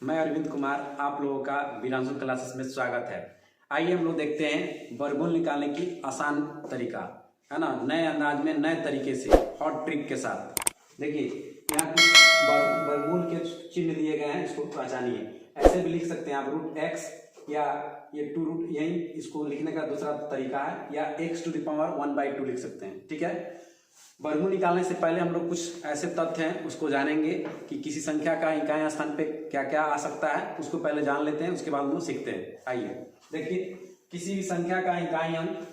मैं अरविंद कुमार, आप लोगों का विरांशु क्लासेस में स्वागत है। आइए हम लोग देखते हैं वर्गमूल निकालने की आसान तरीका, है ना, नए अंदाज में नए तरीके से हॉट ट्रिक के साथ। देखिए यहाँ कुछ वर्गमूल के चिन्ह दिए गए हैं, इसको पहचानिए। ऐसे भी लिख सकते हैं आप रूट एक्स, या ये 2 रूट, यही इसको लिखने का दूसरा तरीका है, या x टू द पावर 1/2 लिख सकते हैं। ठीक है, वर्गमूल निकालने से पहले हम लोग कुछ ऐसे तथ्य हैं उसको जानेंगे कि किसी संख्या का इकाई स्थान पे क्या क्या आ सकता है, उसको पहले जान लेते हैं, उसके बाद हम लोग सीखते हैं। आइए देखिए, किसी भी संख्या का इकाई अंक,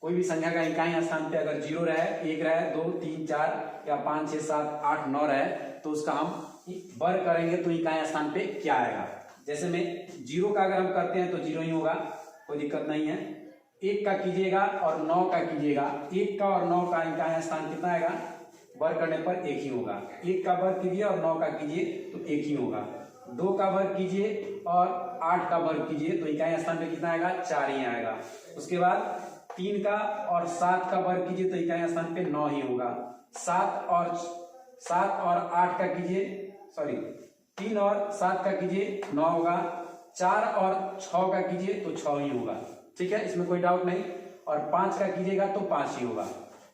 कोई भी संख्या का इकाई स्थान पे अगर 0 रहे, 1 रहे, 2, 3, 4 या 5, 6, 7, 8, 9 रहे, तो उसका हम वर्ग करेंगे तो इकाई स्थान पे क्या आएगा। जैसे में 0 का अगर हम करते हैं तो 0 ही होगा, कोई दिक्कत नहीं है। 1 का कीजिएगा और 9 का कीजिएगा, 1 का और 9 का इकाई स्थान कितना आएगा, वर्ग करने पर 1 ही होगा। 1 का वर्ग कीजिए और 9 का कीजिए तो 1 ही होगा। 2 का वर्ग कीजिए और 8 का वर्ग कीजिए तो इकाई स्थान पे कितना आएगा, 4 ही आएगा। उसके बाद 3 का और 7 का वर्ग कीजिए तो इकाई स्थान पे 9 ही होगा। 7 और 8 का कीजिए, सॉरी 3 और 7 का कीजिए 9 होगा। 4 और 6 का कीजिए तो 6 ही होगा। ठीक है, इसमें कोई डाउट नहीं। और 5 का कीजिएगा तो 5 ही होगा।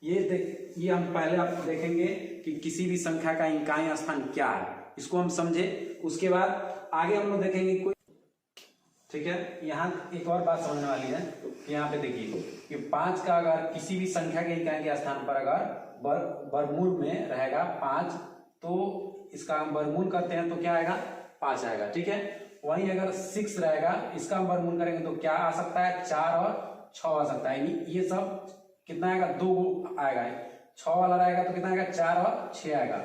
ये हम पहले आप देखेंगे कि किसी भी संख्या का इकाई स्थान क्या है, इसको हम समझे। उसके बाद आगे हम लोग देखेंगे कोई। ठीक है, यहाँ एक और बात समझने वाली है कि यहाँ पे देखिए कि 5 का अगर किसी भी संख्या के इकाई के स्थान पर अगर वर्गमूल में रहेगा 5, तो इसका हम वर्गमूल करते हैं तो क्या आएगा, 5 आएगा। ठीक है, वहीं अगर 6 रहेगा, इसका हम वर्गमूल करेंगे तो क्या आ सकता है, 4 और 6 आ सकता है। ये सब कितना आएगा, 2 आएगा। 6 वाला रहेगा तो कितना आएगा, 4 और 6 आएगा।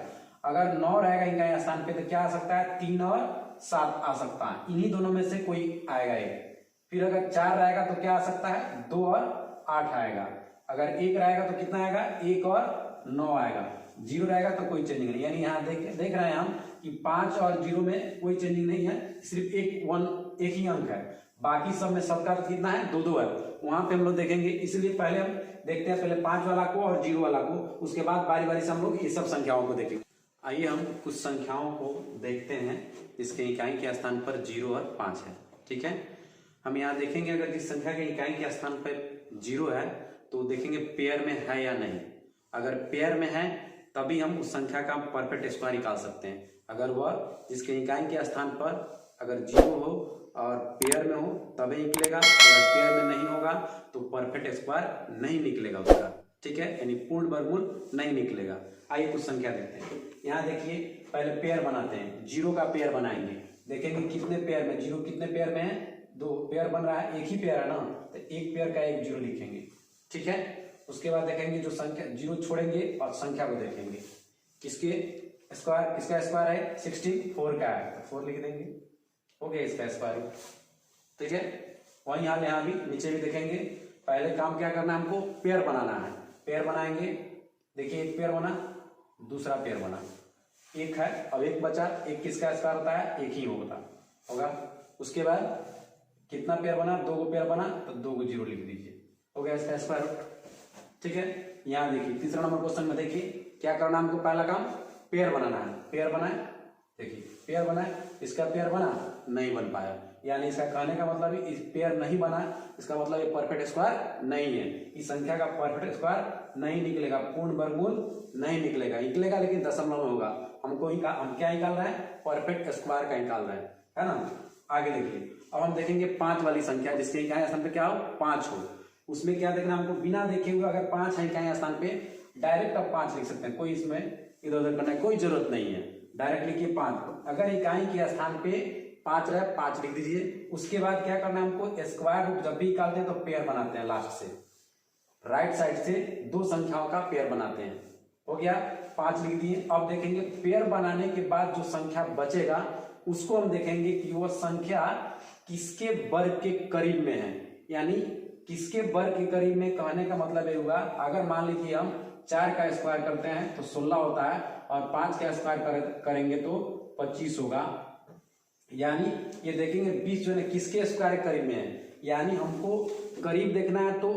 अगर 9 रहेगा इकाई स्थान पे तो क्या आ सकता है, 3 और 7 आ सकता है। इन्हीं दोनों में से कोई आएगा एक। फिर अगर 4 रहेगा तो क्या आ सकता है, 2 और 8 आएगा। अगर 1 रहेगा तो कितना आएगा, 1 और 9 आएगा। 0 रहेगा तो कोई चेंजिंग नहीं, यानी यहाँ देख रहे हैं हम कि 5 और 0 में कोई चेंजिंग नहीं है, सिर्फ एक ही अंक है। बाकी सब में सबका कितना है, 2 है। वहां पे हम लोग देखेंगे, इसलिए पहले हम देखते हैं पहले 5 वाला को और 0 वाला को, उसके बाद बारी बारी से हम लोग ये सब संख्याओं को देखेंगे। आइए हम कुछ संख्याओं को देखते हैं जिसके इकाई के स्थान पर 0 और 5 है। ठीक है, हम यहाँ देखेंगे अगर जिस संख्या के इकाई के स्थान पर 0 है तो देखेंगे पेयर में है या नहीं। अगर पेयर में है तभी हम उस संख्या का परफेक्ट स्क्वायर निकाल सकते हैं। अगर वह जिसके इकाई के स्थान पर अगर 0 हो और पेयर में हो तभी निकलेगा, अगर पेयर में नहीं होगा तो परफेक्ट स्क्वायर नहीं निकलेगा उसका। ठीक है, यानी पूर्ण वर्गमूल नहीं निकलेगा। आइए कुछ संख्या देखते हैं। यहाँ देखिए, पहले पेयर बनाते हैं, 0 का पेयर बनाएंगे। देखेंगे कितने पेयर में, 0 कितने पेयर में है, 2 पेयर बन रहा है, एक ही पेयर है ना, तो एक पेयर का एक 0 लिखेंगे। ठीक है, उसके बाद देखेंगे जो संख्या 0 छोड़ेंगे और संख्या को देखेंगे, किसके स्क्वायर, इसका स्क्वायर है 64 का है, 4 लिख देंगे, हो गया इसका स्क्वायर। ठीक है, वहीं यहाँ भी नीचे भी देखेंगे। पहले काम क्या करना है, हमको पेयर बनाना है। पेयर बनाएंगे, देखिए एक पेयर बना, दूसरा पेयर बना, एक है, अब एक बचा, एक किसका स्क्वायर होता है, एक ही होगा। उसके बाद कितना पेयर बना, 2 पेयर बना तो 2 0 लिख दीजिए, हो गया इसका स्क्वायर। ठीक है, यहाँ देखिए तीसरा नंबर क्वेश्चन में देखिए क्या करना, हमको पहला काम पेयर बनाना है। पेयर बनाए, देखिए पेयर बनाए, इसका पेयर बना, नहीं बन पाया, यानी इसका कहने का मतलब इस पेयर नहीं बना, इसका मतलब ये परफेक्ट स्क्वायर नहीं है। इस संख्या का परफेक्ट स्क्वायर नहीं निकलेगा, पूर्ण वर्गमूल नहीं निकलेगा लेकिन दशमलव में होगा। हम क्या निकाल रहे हैं, परफेक्ट स्क्वायर का निकाल रहे हैं, है ना। आगे देखिए, अब हम देखेंगे 5 वाली संख्या जिसके इकाई स्थान पे क्या हो, 5 हो। उसमें क्या देखना, हमको बिना देखे हुए अगर 5 है इकाई स्थान पे, डायरेक्ट आप 5 लिख सकते हैं, कोई इसमें इधर उधर करने की कोई जरूरत नहीं है, डायरेक्ट लिखिए 5। अगर इकाई के स्थान पे 5 रहे, 5 लिख दीजिए। उसके बाद क्या करना है, हमको स्क्वायर रूट जब भी निकालते हैं तो पेयर बनाते हैं, लास्ट से राइट साइड से 2 संख्याओं का पेयर बनाते हैं। हो गया, 5 लिख दिए। अब देखेंगे पेयर बनाने के बाद जो संख्या बचेगा उसको हम देखेंगे कि वो संख्या किसके वर्ग के करीब में है, यानी किसके वर्ग के करीब में। कहने का मतलब ये हुआ, अगर मान लीजिए हम 4 का स्क्वायर करते हैं तो 16 होता है, और 5 का स्क्वायर करेंगे तो 25 होगा। यानी ये देखेंगे 20 जो है किसके स्क्वायर के करीब में है, यानी हमको करीब देखना है तो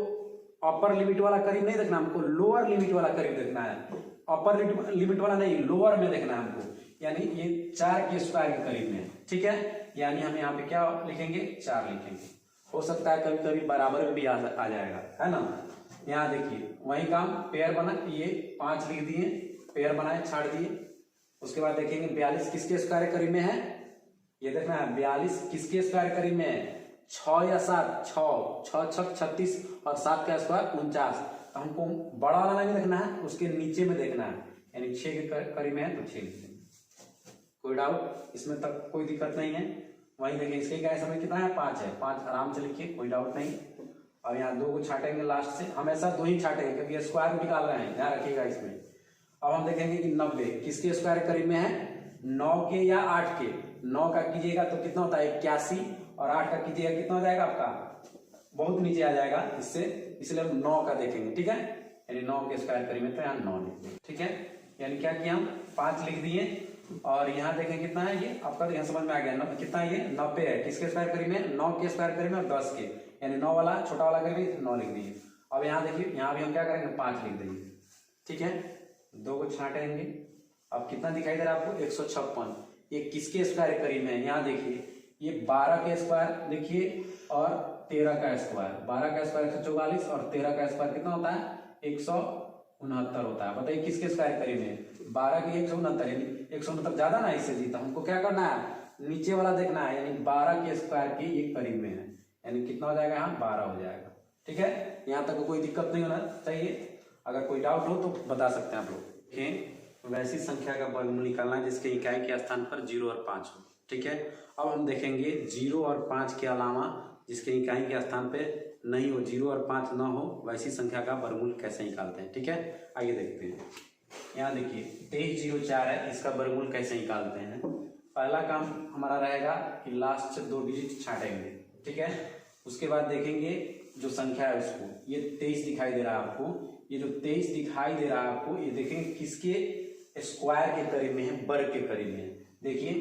अपर लिमिट वाला करीब नहीं देखना, हमको लोअर लिमिट वाला करीब देखना है। अपर लिमिट वाला नहीं, लोअर में देखना है हमको। यानी ये 4 के स्क्वायर के करीब में है। ठीक है, यानी हम यहाँ पे क्या लिखेंगे, 4 लिखेंगे। हो सकता है कभी कभी बराबर भी आ जाएगा, है ना। यहाँ देखिए वही काम, पेयर बना, ये 5 लिख दिए, पेयर बनाए, छाड़ दिए। उसके बाद देखेंगे 42 किसके स्क्वायर के करीब में है, ये देखना है 42 किसके स्क्वायर करीब में है, 6 या 7, 6 6 36 और 7 का स्क्वायर 49। तो हमको बड़ा वाला नहीं देखना है, उसके नीचे में देखना है, यानी 6 के करीब में है तो 6 लिख देंगे। कोई डाउट इसमें तक, कोई दिक्कत नहीं है। वही देखिए इसके क्या समय कितना है, 5 है, 5 आराम से लिखिए, कोई डाउट नहीं। और यहाँ 2 को छाटेंगे लास्ट से, हमेशा 2 ही छाटेंगे क्योंकि स्क्वायर को निकाल रहे हैं, ध्यान रखिएगा इसमें। अब हम देखेंगे कि 90 किसके स्क्वायर करीब में है, 9 के या 8 के। 9 का कीजिएगा तो कितना होता है 81, और 8 का कीजिएगा कितना हो जाएगा आपका, बहुत नीचे आ जाएगा इससे, इसलिए हम 9 का देखेंगे। ठीक है, यानी 9 के स्क्वायर करीब में, तो यहाँ 9 लिख देंगे। ठीक है, यानी क्या किया हम 5 लिख दिए, और यहाँ देखें कितना है ये आपका, यहाँ समझ में आ गया कितना है, ये 90 है, किसके स्क्वायर करीब में, 9 के स्क्वायर करीब में और 10 के, यानी 9 वाला छोटा वाला करीब 9 लिख दिए। अब यहाँ देखिए यहाँ भी हम क्या करेंगे 5 लिख देंगे। ठीक है, 2 को छाटेंगे, अब कितना दिखाई दे रहा है आपको 156, ये किसके स्क्वायर करीब में है, यहाँ देखिए ये 12 के स्क्वायर देखिए और 13 का स्क्वायर, 12 का स्क्वायर 144 और 13 का स्क्वायर कितना होता है 169 होता है। बताइए किसके स्क्वायर करीब में, 12 के 169, यानी 169 ज्यादा ना इससे जीता, हमको क्या करना है नीचे वाला देखना है, यानी 12 के स्क्वायर के ये करीब में है, यानी कितना हो जाएगा यहाँ 12 हो जाएगा। ठीक है, यहाँ तक कोई दिक्कत नहीं होना चाहिए, अगर कोई डाउट हो तो बता सकते हैं आप लोग। वैसी संख्या का वर्गमूल निकालना है जिसके इकाई के स्थान पर 0 और 5 हो। ठीक है, अब हम देखेंगे 0 और 5 के अलावा जिसके इकाई के स्थान पे नहीं हो, 0 और 5 ना हो, वैसी संख्या का वर्गमूल कैसे निकालते हैं। ठीक है, आइए देखते हैं। यहाँ देखिए 2304 है, इसका वर्गमूल कैसे निकालते हैं। पहला काम हमारा रहेगा कि लास्ट से 2 डिजिट छाटेंगे। ठीक है, उसके बाद देखेंगे जो संख्या है उसको, ये 23 दिखाई दे रहा है आपको, ये जो 23 दिखाई दे रहा है आपको, ये देखेंगे किसके स्क्वायर के करीब में है, वर्ग के करीब में है। देखिए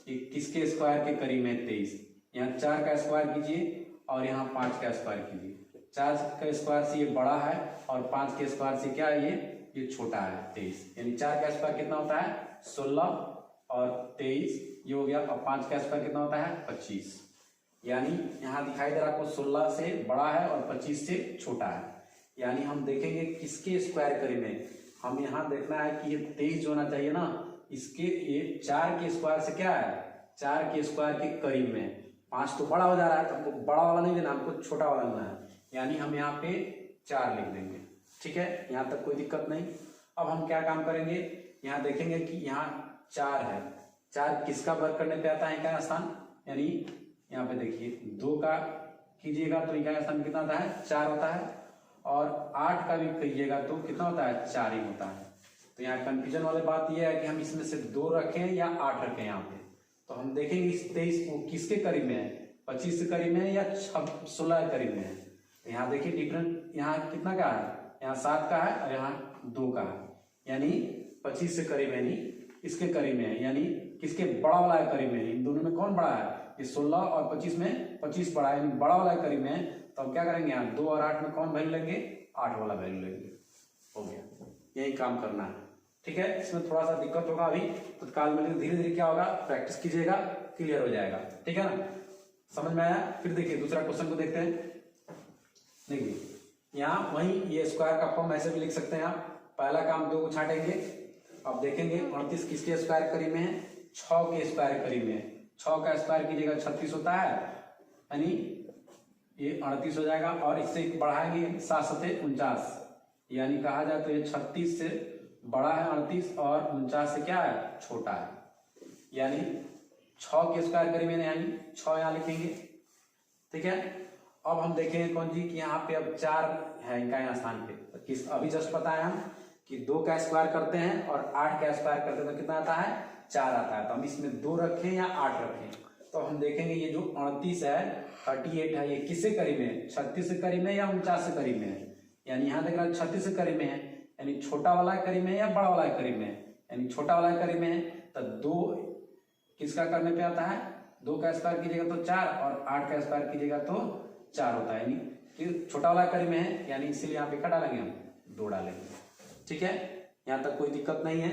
ये किसके स्क्वायर के करीब में है 23, यहाँ 4 का स्क्वायर कीजिए और यहाँ 5 का स्क्वायर कीजिए। 4 के स्क्वायर से ये बड़ा है और 5 के स्क्वायर से क्या है ये छोटा है 23, यानी 4 का स्क्वायर कितना होता है 16 और 23 ये हो गया, और 5 का स्क्वायर कितना होता है 25, यानी यहाँ दिखाई दे रहा है आपको 16 से बड़ा है और 25 से छोटा है। यानी हम देखेंगे किसके स्क्वायर करीब में, हम यहाँ देखना है कि ये 23 जो होना चाहिए ना, इसके ये 4 के स्क्वायर से क्या है 4 के स्क्वायर के करीब में। 5 तो बड़ा हो जा रहा है तो हमको बड़ा वाला नहीं देना, हमको छोटा वाला लेना है, यानी हम यहाँ पे 4 लिख देंगे। ठीक है, यहाँ तक कोई दिक्कत नहीं। अब हम क्या काम करेंगे, यहाँ देखेंगे कि यहाँ 4 है, 4 किसका वर्ग करने पे आता है इकाई स्थान, यानी यहाँ पे देखिए 2 का कीजिएगा तो इकाई स्थान कितना होता है 4 होता है, और 8 का भी कीजिएगा तो कितना होता है 4 ही होता है। तो यहाँ कंफ्यूजन वाली बात यह है कि हम इसमें से 2 रखें या 8 रखें। यहाँ पे तो हम देखेंगे इस 23 को किसके करीब में है, 25 के करीब में है या 16 के करीब में है। तो यहाँ देखिए डिफरेंट, यहाँ कितना का है, यहाँ 7 का है और यहाँ 2 का है, यानी 25 से करीब है, यानी इसके करीब में है, यानी किसके बड़ा वाला के करीब में है। इन दोनों में कौन बड़ा है, ये 16 और 25 में 25 बड़ा है, यानी बड़ा वाला के करीब में है। तो हम क्या करेंगे यहाँ 2 और 8 में कौन वैल्यू लेंगे, 8 वाला वैल्यू लेंगे। हो गया, यही काम करना है। ठीक है, इसमें थोड़ा सा दिक्कत होगा अभी तत्काल में, धीरे धीरे क्या होगा प्रैक्टिस कीजिएगा, क्लियर हो जाएगा। ठीक है ना, समझ में आया। फिर देखिए दूसरा क्वेश्चन को देखते हैं। देखिए यहाँ वही ये स्क्वायर का फॉर्म ऐसे भी लिख सकते हैं आप। पहला काम 2 को छाटेंगे, अब देखेंगे 29 किसके स्क्वायर करीब में है, 6 के स्क्वायर करीब में है। 6 का स्क्वायर कीजिएगा 36 होता है, यानी ये 38 हो जाएगा, और इससे बढ़ाएंगे 7 सते 49, यानी कहा जाए तो ये 36 से बड़ा है 38 और 49 से क्या है छोटा है, यानी 6 के स्क्वायर करीब में, यानी 6 यहाँ लिखेंगे। ठीक है, अब हम देखेंगे कौन जी कि यहाँ पे अब 4 है इनका स्थान पे, तो किस अभी जस्ट पता है हम कि 2 का स्क्वायर करते हैं और 8 का स्क्वायर करते हैं तो कितना आता है 4 आता है। तो हम इसमें 2 रखें या 8 रखें, तो हम देखेंगे ये जो 38 है 38 है, ये किससे करीब है 36 से करीब में या 49 से करीब में है, यानी यहाँ देख रहा है 36 से करीब में है, यानी छोटा वाला करीब में या बड़ा वाला करीब में है, यानी छोटा वाला करीब में है। तो 2 किसका करने पे आता है, 2 का स्क्वायर कीजिएगा तो 4 और 8 का स्क्वायर कीजिएगा तो 4 होता है, यानी कि छोटा वाला करीब में है, यानी इसीलिए यहाँ पे क्या डालेंगे हम 2 डालेंगे। ठीक है, यहाँ तक कोई दिक्कत नहीं है,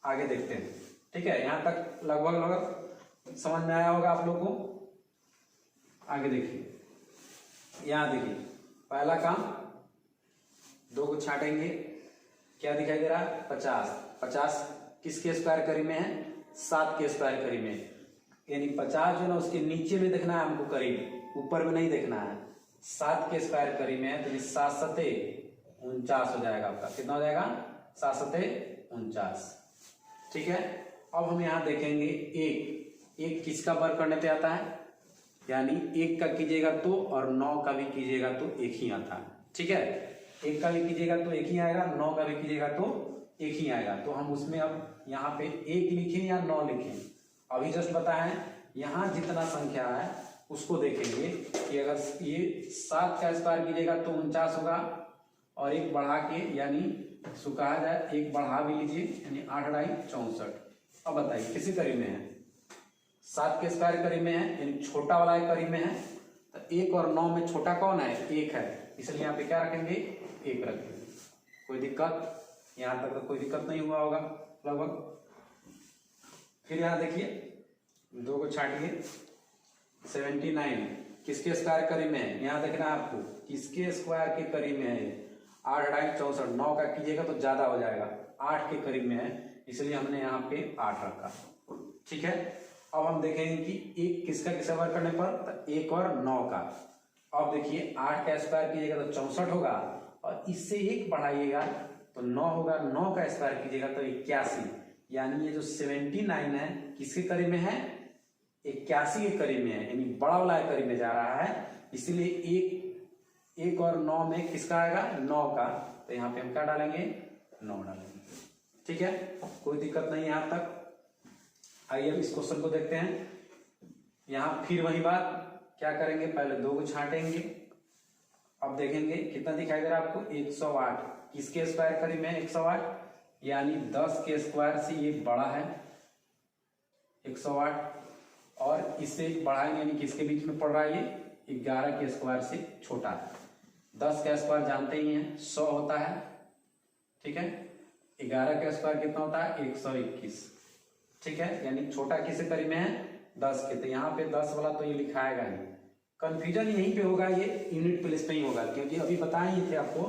आगे देखते हैं। ठीक है, यहाँ तक लगभग लगभग समझ में आया होगा आप लोग को। आगे देखिए, यहाँ देखिए पहला काम, 2 को छाटेंगे, क्या दिखाई दे रहा है 50। 50 किसके स्क्वायर करीब में है, 7 के स्क्वायर करीब में, यानी 50 जो ना उसके नीचे में देखना है हमको करीब, ऊपर में नहीं देखना है। 7 के स्क्वायर करीब में है तो ये 7 सते 49 हो जाएगा आपका। कितना हो जाएगा, 7 सते 49। ठीक है, अब हम यहाँ देखेंगे एक किसका वर्ग करने पे आता है, यानी 1 का कीजिएगा तो और 9 का भी कीजिएगा तो एक ही आता है। ठीक है, 1 का भी कीजिएगा तो एक ही आएगा, 9 का भी कीजिएगा तो एक ही आएगा। तो हम उसमें अब यहाँ पे 1 लिखें या 9 लिखें, अभी जस्ट बताएं। यहाँ जितना संख्या है उसको देखेंगे कि अगर ये 7 का स्क्वायर कीजिएगा तो 49 होगा, और 1 बढ़ा के यानी इसको कहा जाए 1 बढ़ा भी लीजिए, यानी 8 × 64। अब बताइए किसी करीब में है, 7 के स्क्वायर करीब में है, यानी छोटा वाला करीब में है। तो 1 और 9 में छोटा कौन है, 1 है, इसलिए यहाँ पे क्या रखेंगे, 1 रखेंगे। कोई दिक्कत, यहाँ तक तो कोई दिक्कत नहीं हुआ होगा लगभग। फिर यहाँ देखिए 2 को छाटिए, 79 किसके स्क्वायर करीब में है, यहाँ देखना है आपको किसके स्क्वायर के करीब में है। 8 × 64, 9 का कीजिएगा तो ज्यादा हो जाएगा, 8 के करीब में है, इसलिए हमने यहाँ पे 8 रखा। ठीक है, अब हम देखेंगे कि 1 किसका वर्ग करने पर, तो 1 और 9 का। अब देखिए 8 का स्क्वायर कीजिएगा तो 64 होगा, और इससे 1 बढ़ाइएगा तो 9 होगा, 9 का स्क्वायर कीजिएगा तो 81, यानी ये जो 79 है किसके करीब में है, 81 के करीब में है, यानी बड़ा वाला करीब में जा रहा है। इसीलिए 1 और 9 में किसका आएगा, 9 का, तो यहाँ पे हम क्या डालेंगे, 9 डालेंगे। ठीक है, कोई दिक्कत नहीं यहाँ तक। आइए अब इस क्वेश्चन को देखते हैं। यहाँ फिर वही बात, क्या करेंगे, पहले 2 को छाटेंगे। अब देखेंगे कितना दिखाई दे रहा है आपको, 108 किसके स्क्वायर करीब में है, 108, यानी 10 के स्क्वायर से ये बड़ा है 108, और इससे बढ़ाएंगे यानी किसके बीच में पड़ रहा है, ये 11 के स्क्वायर से छोटा है। 10 का स्क्वायर जानते ही हैं 100 होता है। ठीक है, 11 का स्क्वायर कितना होता है, 121। ठीक है, यानी छोटा किसके करीब में है, 10 के। तो यहाँ पे 10 वाला तो ये लिखाएगा नहीं, कंफ्यूजन यहीं पे होगा, ये यूनिट प्लेस पे ही होगा, क्योंकि अभी बताए थे आपको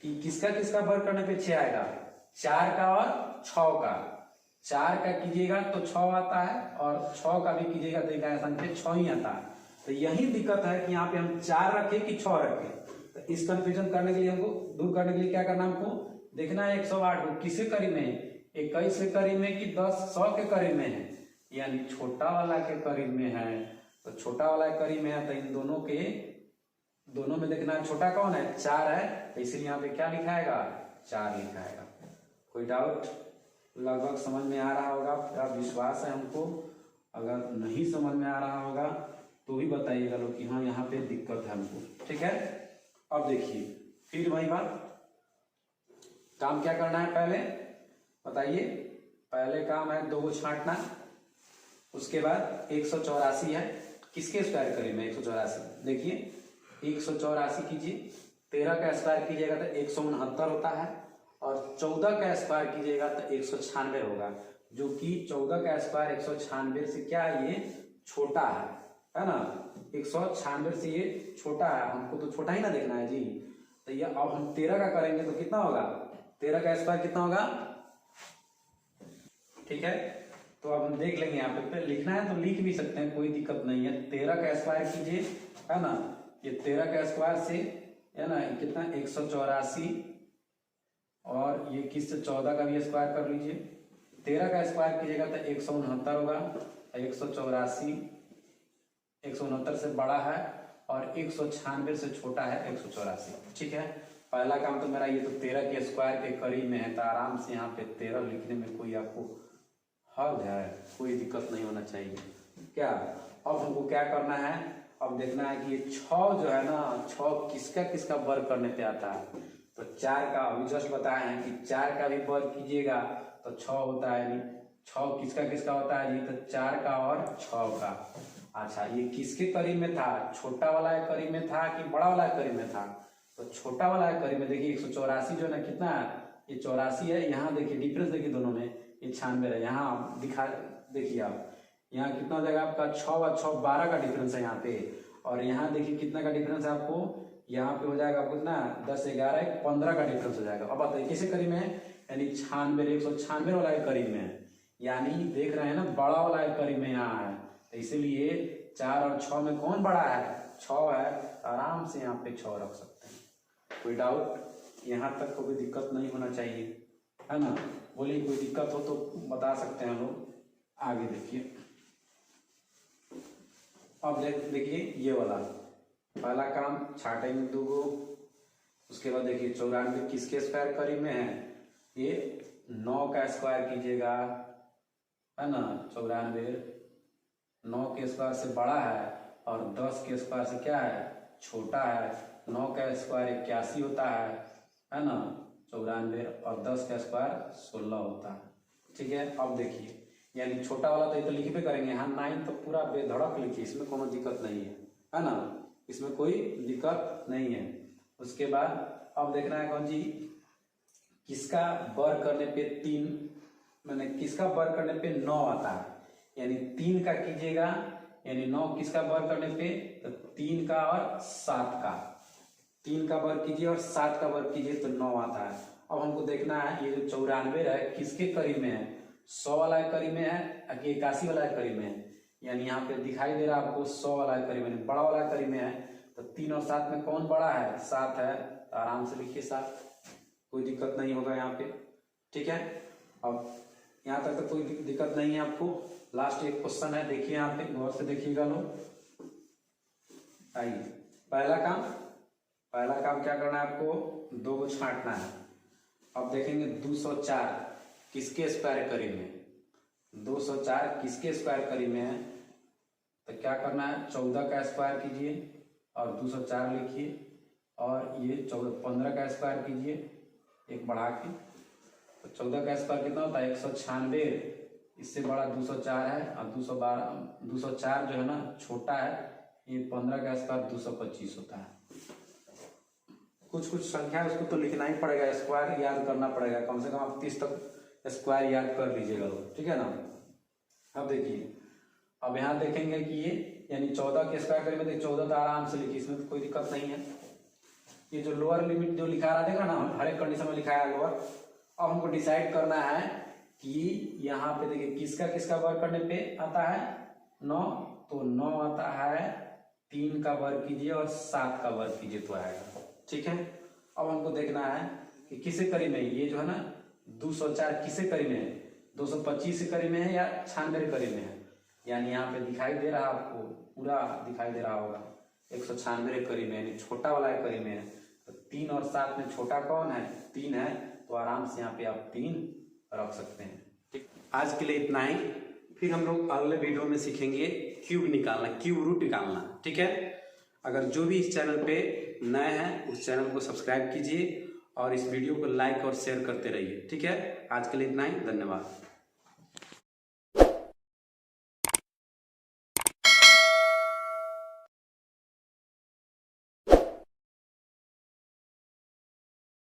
कि किसका वर्ग करने पे 6 आएगा, 4 का और 6 का। 4 का कीजिएगा तो 6 आता है, और 6 का भी कीजिएगा तो एक संख्या 6 ही आता है। तो यही दिक्कत है कि यहाँ पे हम 4 रखें कि 6 रखें। तो इस कंफ्यूजन करने के लिए हमको, दूर करने के लिए क्या करना, हमको देखना है 108 को किसके करीब में है, 21 के करीब में कि 100 के करीब में है, यानी छोटा वाला के करीब में है। तो छोटा वाला के करीब में है, तो इन दोनों में देखना है छोटा कौन है, 4 है, तो इसलिए यहाँ पे क्या लिखाएगा, 4 लिखाएगा। कोई डाउट, लगभग समझ में आ रहा होगा, पूरा विश्वास है हमको। अगर नहीं समझ में आ रहा होगा तो भी बताइएगा लोग कि हाँ यहाँ पे दिक्कत है हमको। ठीक है, अब देखिए फिर वही बात, काम क्या करना है पहले बताइए। पहले काम है 2 को छांटना, उसके बाद 184 है किसके स्क्वायर करीब में, 184। देखिए 184 कीजिए, 13 का स्क्वायर कीजिएगा तो 169 होता है, और 14 का स्क्वायर कीजिएगा तो 196 होगा, जो कि 14 का स्क्वायर 196 से क्या है, ये छोटा है ना, 196 से ये छोटा है, हमको तो छोटा ही ना देखना है जी। तो ये अब हम 13 का करेंगे तो कितना होगा, 13 का स्क्वायर कितना होगा। ठीक है, तो अब हम देख लेंगे, यहाँ पे लिखना है तो लिख भी सकते हैं, कोई दिक्कत नहीं है। 13 का स्क्वायर कीजिए, है ना, ये 13 का स्क्वायर से है ना कितना 184, और ये किससे 14 का भी स्क्वायर कर लीजिए। 13 का स्क्वायर कीजिएगा तो 169 होगा, 184 169 से बड़ा है, और 196 से छोटा है 184। ठीक है, पहला काम तो मेरा ये तो 13 के स्क्वायर के करीब में है, तो आराम से यहाँ पे 13 लिखने में कोई आपको हर्ज है, कोई दिक्कत नहीं होना चाहिए। क्या अब हमको क्या करना है, अब देखना है कि ये 6 जो है ना, 6 किसका वर्ग करने पे आता है। तो 4 का अभी जस्ट बताया है कि 4 का भी वर्ग कीजिएगा तो 6 होता है, नहीं 6 किसका होता है जी, तो 4 का और 6 का। अच्छा, ये किसके करीब में था, छोटा वाला करीब में था कि बड़ा वाला करीब में था, तो छोटा वाला करीब में। देखिए 184 जो है ना कितना है, ये 84 है, यहाँ देखिए डिफरेंस देखिए दोनों में, ये 96 है। यहाँ आप दिखा देखिए, आप यहाँ कितना हो जाएगा आपका 6 और 6 12 का डिफरेंस है यहाँ पे। और यहाँ देखिए कितना का डिफरेंस है आपको, यहाँ पे हो जाएगा आपको कितना 10 11 15 का डिफरेंस हो जाएगा। अब बताइए किसे करीब में है, यानी 96 196 वाला के करीब में है, यानी देख रहे हैं ना बड़ा वाला के करीब में यहाँ है। तो इसीलिए 4 और 6 में कौन बड़ा है, 6 है। आराम से यहाँ पे 6 रख सकते हैं, कोई डाउट, यहाँ तक कोई दिक्कत नहीं होना चाहिए, है ना। बोलिए कोई दिक्कत हो तो बता सकते हैं हम लोग। आगे देखिए, अब देखिए ये वाला पहला काम छाटेंगे 2 गो। उसके बाद देखिए 94 किसके स्क्वायर करीब में है, ये 9 का स्क्वायर कीजिएगा, है ना। 94 9 के स्क्वायर से बड़ा है और 10 के स्क्वायर से क्या है, छोटा है। 9 का स्क्वायर 81 होता है ना। 94 और 10 का स्क्वायर 16 होता है, ठीक है। अब देखिए यानी छोटा वाला तो ये तो लिख पे करेंगे, यहाँ 9 तो पूरा बेधड़क लिखिए, इसमें कोनो दिक्कत नहीं है ना, इसमें कोई दिक्कत नहीं है। उसके बाद अब देखना है कौन जी, किसका वर्ग करने पे 3, मैंने किसका वर्ग करने पे 9 आता है, यानी 3 का कीजिएगा, यानी 9 किसका वर्ग करने पे, तो 3 का और 7 का, 3 का वर्ग कीजिए और 7 का वर्ग कीजिए तो 9 आता है। अब हमको देखना है ये जो 94 है किसके करीब में है, 100 वाला के करीब में है कि 81 वाला के करीब में है, यानी यहाँ पे दिखाई दे रहा है आपको 100 वाला के करीब में, बड़ा वाला के करीब में है। तो 3 और 7 में कौन बड़ा है, 7 है। तो आराम से लिखिए 7, कोई दिक्कत नहीं होगा यहाँ पे, ठीक है। अब यहाँ तक तो कोई दिक्कत नहीं है आपको। लास्ट एक क्वेश्चन है, देखिए यहाँ पे गौर से देखिएगा लोग। आइए पहला काम क्या करना है आपको, 2 को छांटना है। अब देखेंगे 204 किसके स्क्वायर करीब में, 204 किसके स्क्वायर करीब में है, तो क्या करना है 14 का स्क्वायर कीजिए और 204 लिखिए, और ये 15 का स्क्वायर कीजिए एक बढ़ा के। तो 14 का स्क्वायर कितना होता है 196, इससे बड़ा 204 है, और 204 जो है ना छोटा है, ये 15 का स्क्वायर 225 होता है। कुछ संख्या है उसको तो लिखना ही पड़ेगा, स्क्वायर याद करना पड़ेगा, कम से कम आप 30 तक स्क्वायर याद कर लीजिएगा लोग, ठीक है ना। अब देखिए, अब यहाँ देखेंगे कि ये यानी 14 के स्क्वायर करेंगे तो 14 तो आराम से लिखिए, इसमें तो कोई दिक्कत नहीं है। ये जो लोअर लिमिट जो लिखा रहा देखा ना, हर एक कंडीशन में लिखा है लोअर। अब हमको डिसाइड करना है कि यहाँ पे देखिए किसका वर्ग करने पे आता है 9, तो 9 आता है, 3 का वर्ग कीजिए और 7 का वर्ग कीजिए तो आएगा, ठीक है। अब हमको देखना है कि किसे करीब में, ये जो है ना 204 किसे करीब में है, 225 से करीब में है या 96 करीब में है, यानी यहाँ पे दिखाई दे रहा आपको, पूरा दिखाई दे रहा होगा 196 करीब में, यानी छोटा वाला है करीब में है। तो 3 और 7 में छोटा कौन है, 3 है, तो आराम से यहाँ पे आप 3 रख सकते हैं, ठीक। आज के लिए इतना ही, फिर हम लोग अगले वीडियो में सीखेंगे क्यूब निकालना, क्यूब रूट निकालना, ठीक है। अगर जो भी इस चैनल पे नए हैं उस चैनल को सब्सक्राइब कीजिए और इस वीडियो को लाइक और शेयर करते रहिए, ठीक है। आज के लिए इतना ही, धन्यवाद।